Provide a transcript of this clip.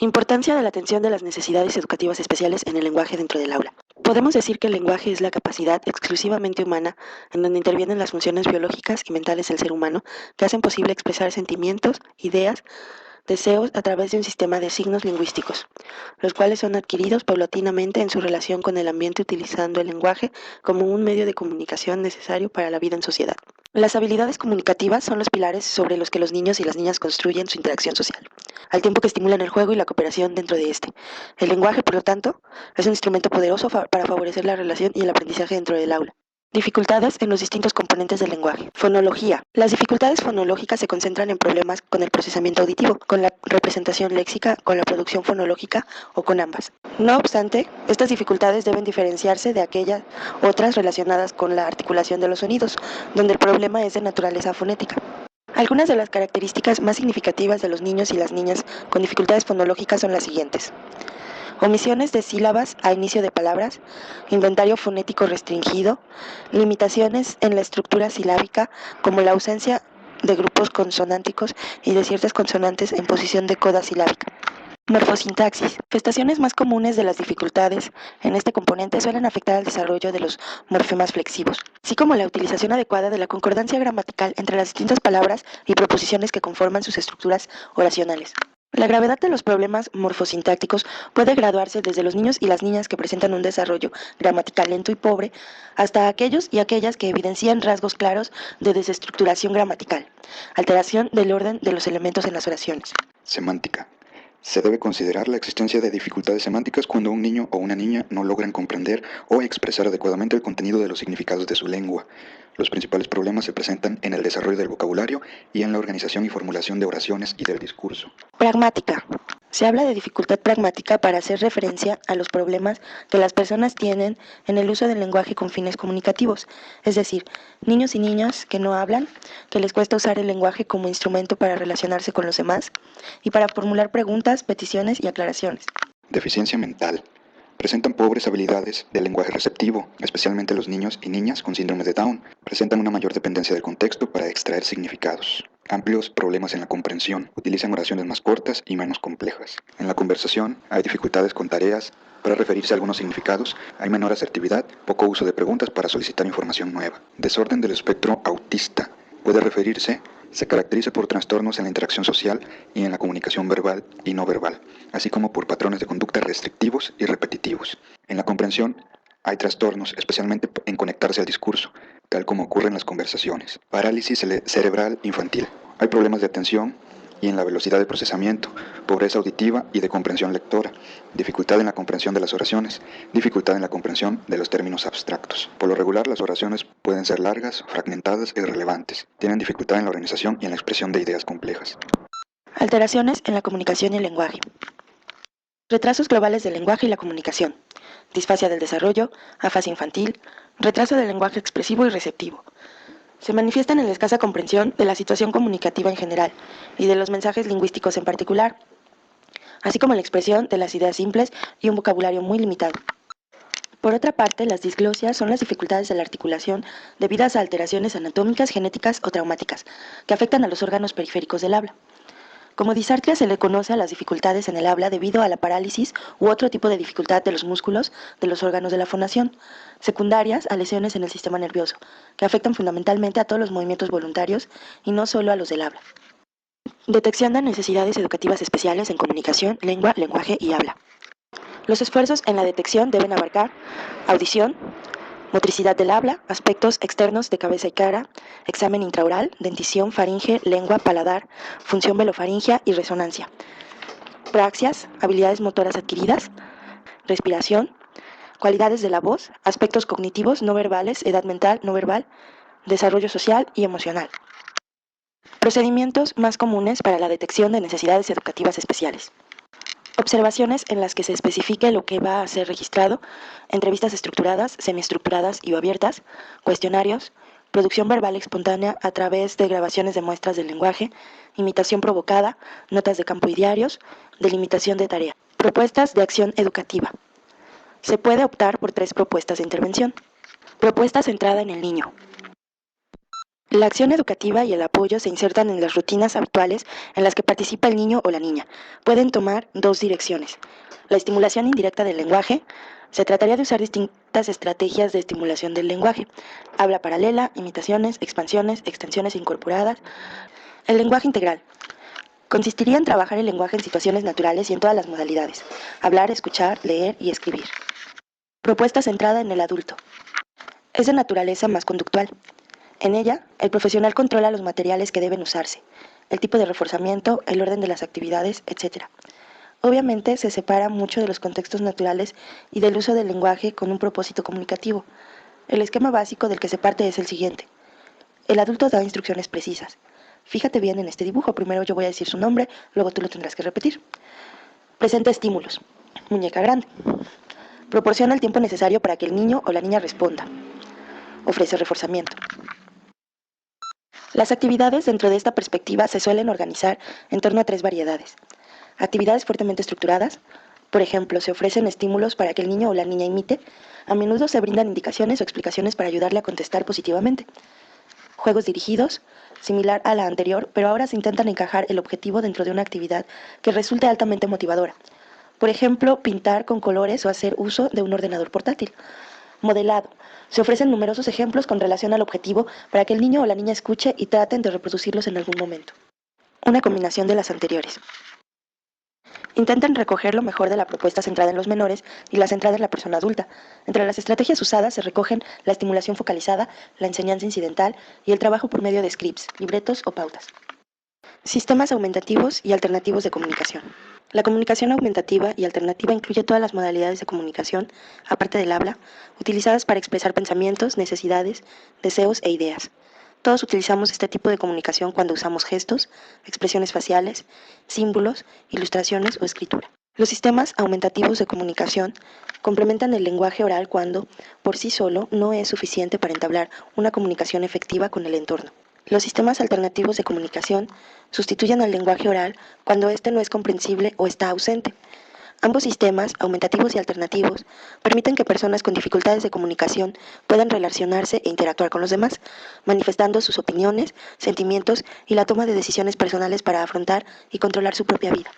Importancia de la atención de las necesidades educativas especiales en el lenguaje dentro del aula. Podemos decir que el lenguaje es la capacidad exclusivamente humana en donde intervienen las funciones biológicas y mentales del ser humano que hacen posible expresar sentimientos, ideas, deseos a través de un sistema de signos lingüísticos, los cuales son adquiridos paulatinamente en su relación con el ambiente utilizando el lenguaje como un medio de comunicación necesario para la vida en sociedad. Las habilidades comunicativas son los pilares sobre los que los niños y las niñas construyen su interacción social, al tiempo que estimulan el juego y la cooperación dentro de este. El lenguaje, por lo tanto, es un instrumento poderoso para favorecer la relación y el aprendizaje dentro del aula. Dificultades en los distintos componentes del lenguaje. Fonología. Las dificultades fonológicas se concentran en problemas con el procesamiento auditivo, con la representación léxica, con la producción fonológica o con ambas. No obstante, estas dificultades deben diferenciarse de aquellas otras relacionadas con la articulación de los sonidos, donde el problema es de naturaleza fonética. Algunas de las características más significativas de los niños y las niñas con dificultades fonológicas son las siguientes. Omisiones de sílabas a inicio de palabras, inventario fonético restringido, limitaciones en la estructura silábica como la ausencia de grupos consonánticos y de ciertas consonantes en posición de coda silábica. Morfosintaxis. Manifestaciones más comunes de las dificultades en este componente suelen afectar al desarrollo de los morfemas flexivos, así como la utilización adecuada de la concordancia gramatical entre las distintas palabras y proposiciones que conforman sus estructuras oracionales. La gravedad de los problemas morfosintácticos puede graduarse desde los niños y las niñas que presentan un desarrollo gramatical lento y pobre, hasta aquellos y aquellas que evidencian rasgos claros de desestructuración gramatical, alteración del orden de los elementos en las oraciones. Semántica. Se debe considerar la existencia de dificultades semánticas cuando un niño o una niña no logran comprender o expresar adecuadamente el contenido de los significados de su lengua. Los principales problemas se presentan en el desarrollo del vocabulario y en la organización y formulación de oraciones y del discurso. Pragmática. Se habla de dificultad pragmática para hacer referencia a los problemas que las personas tienen en el uso del lenguaje con fines comunicativos, es decir, niños y niñas que no hablan, que les cuesta usar el lenguaje como instrumento para relacionarse con los demás y para formular preguntas, peticiones y aclaraciones. Deficiencia mental. Presentan pobres habilidades del lenguaje receptivo, especialmente los niños y niñas con síndrome de Down. Presentan una mayor dependencia del contexto para extraer significados. Amplios problemas en la comprensión. Utilizan oraciones más cortas y menos complejas. En la conversación hay dificultades con tareas. Para referirse a algunos significados, hay menor asertividad, poco uso de preguntas para solicitar información nueva. Desorden del espectro autista. Puede referirse, se caracteriza por trastornos en la interacción social y en la comunicación verbal y no verbal, así como por patrones de conducta restrictivos y repetitivos. En la comprensión hay trastornos, especialmente en conectarse al discurso, tal como ocurre en las conversaciones. Parálisis cerebral infantil. Hay problemas de atención y en la velocidad de procesamiento, pobreza auditiva y de comprensión lectora, dificultad en la comprensión de las oraciones, dificultad en la comprensión de los términos abstractos. Por lo regular, las oraciones pueden ser largas, fragmentadas e irrelevantes. Tienen dificultad en la organización y en la expresión de ideas complejas. Alteraciones en la comunicación y el lenguaje. Retrasos globales del lenguaje y la comunicación. Disfasia del desarrollo, afasia infantil, retraso del lenguaje expresivo y receptivo. Se manifiestan en la escasa comprensión de la situación comunicativa en general y de los mensajes lingüísticos en particular, así como la expresión de las ideas simples y un vocabulario muy limitado. Por otra parte, las disglosias son las dificultades de la articulación debidas a alteraciones anatómicas, genéticas o traumáticas que afectan a los órganos periféricos del habla. Como disartria se le conoce a las dificultades en el habla debido a la parálisis u otro tipo de dificultad de los músculos de los órganos de la fonación, secundarias a lesiones en el sistema nervioso, que afectan fundamentalmente a todos los movimientos voluntarios y no solo a los del habla. Detección de necesidades educativas especiales en comunicación, lengua, lenguaje y habla. Los esfuerzos en la detección deben abarcar audición, motricidad del habla, aspectos externos de cabeza y cara, examen intraoral, dentición, faringe, lengua, paladar, función velofaringea y resonancia. Praxias, habilidades motoras adquiridas, respiración, cualidades de la voz, aspectos cognitivos no verbales, edad mental no verbal, desarrollo social y emocional. Procedimientos más comunes para la detección de necesidades educativas especiales. Observaciones en las que se especifique lo que va a ser registrado, entrevistas estructuradas, semiestructuradas y o abiertas, cuestionarios, producción verbal espontánea a través de grabaciones de muestras del lenguaje, imitación provocada, notas de campo y diarios, delimitación de tarea. Propuestas de acción educativa. Se puede optar por 3 propuestas de intervención. Propuesta centrada en el niño. La acción educativa y el apoyo se insertan en las rutinas habituales en las que participa el niño o la niña. Pueden tomar dos direcciones. La estimulación indirecta del lenguaje. Se trataría de usar distintas estrategias de estimulación del lenguaje. Habla paralela, imitaciones, expansiones, extensiones incorporadas. El lenguaje integral. Consistiría en trabajar el lenguaje en situaciones naturales y en todas las modalidades. Hablar, escuchar, leer y escribir. Propuesta centrada en el adulto. Es de naturaleza más conductual. En ella, el profesional controla los materiales que deben usarse, el tipo de reforzamiento, el orden de las actividades, etc. Obviamente se separa mucho de los contextos naturales y del uso del lenguaje con un propósito comunicativo. El esquema básico del que se parte es el siguiente. El adulto da instrucciones precisas. Fíjate bien en este dibujo, primero yo voy a decir su nombre, luego tú lo tendrás que repetir. Presenta estímulos. Muñeca grande. Proporciona el tiempo necesario para que el niño o la niña responda. Ofrece reforzamiento. Las actividades dentro de esta perspectiva se suelen organizar en torno a tres variedades. Actividades fuertemente estructuradas, por ejemplo, se ofrecen estímulos para que el niño o la niña imite, a menudo se brindan indicaciones o explicaciones para ayudarle a contestar positivamente. Juegos dirigidos, similar a la anterior, pero ahora se intentan encajar el objetivo dentro de una actividad que resulte altamente motivadora. Por ejemplo, pintar con colores o hacer uso de un ordenador portátil. Modelado. Se ofrecen numerosos ejemplos con relación al objetivo para que el niño o la niña escuche y traten de reproducirlos en algún momento. Una combinación de las anteriores. Intentan recoger lo mejor de la propuesta centrada en los menores y la centrada en la persona adulta. Entre las estrategias usadas se recogen la estimulación focalizada, la enseñanza incidental y el trabajo por medio de scripts, libretos o pautas. Sistemas aumentativos y alternativos de comunicación. La comunicación aumentativa y alternativa incluye todas las modalidades de comunicación, aparte del habla, utilizadas para expresar pensamientos, necesidades, deseos e ideas. Todos utilizamos este tipo de comunicación cuando usamos gestos, expresiones faciales, símbolos, ilustraciones o escritura. Los sistemas aumentativos de comunicación complementan el lenguaje oral cuando, por sí solo, no es suficiente para entablar una comunicación efectiva con el entorno. Los sistemas alternativos de comunicación sustituyen al lenguaje oral cuando éste no es comprensible o está ausente. Ambos sistemas, aumentativos y alternativos, permiten que personas con dificultades de comunicación puedan relacionarse e interactuar con los demás, manifestando sus opiniones, sentimientos y la toma de decisiones personales para afrontar y controlar su propia vida.